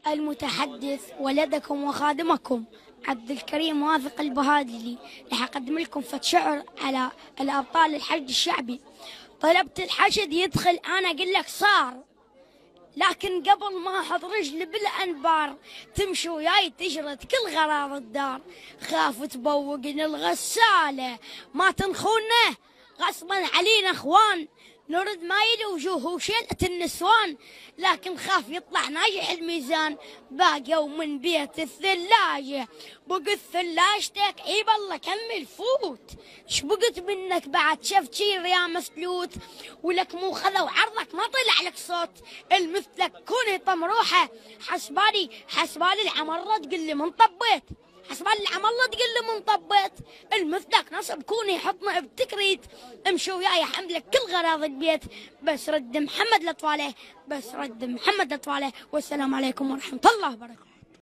المتحدث ولدكم وخادمكم عبد الكريم واثق البهادلي راح أقدم لكم فت شعر على الأبطال الحشد الشعبي. طلبت الحشد يدخل أنا أقول لك صار، لكن قبل ما أحط رجلي بالأنبار تمشي وياي تشرد كل غراض الدار. خاف تبوقني الغسالة ما تنخونه غصبا علينا اخوان، نرد مايل وجوه وشيلة النسوان، لكن خاف يطلع ناجح الميزان. باقوا من بيت الثلاجة بقت ثلاجتك عيب الله كمل فوت، شبقت منك بعد شفت شي يا مسلوت، ولك مو خذوا عرضك ما طلع لك صوت. المثلك كوني طمروحة حسبالي العمرة تقول لي من طبيت، حسبالي العمرة تقول لي من طبيت. المثلك نصب كوني حطنا بتكريت، امشي وياي حملك كل غراض البيت، بس رد محمد لطواله، بس رد محمد لطواله. والسلام عليكم ورحمة الله وبركاته.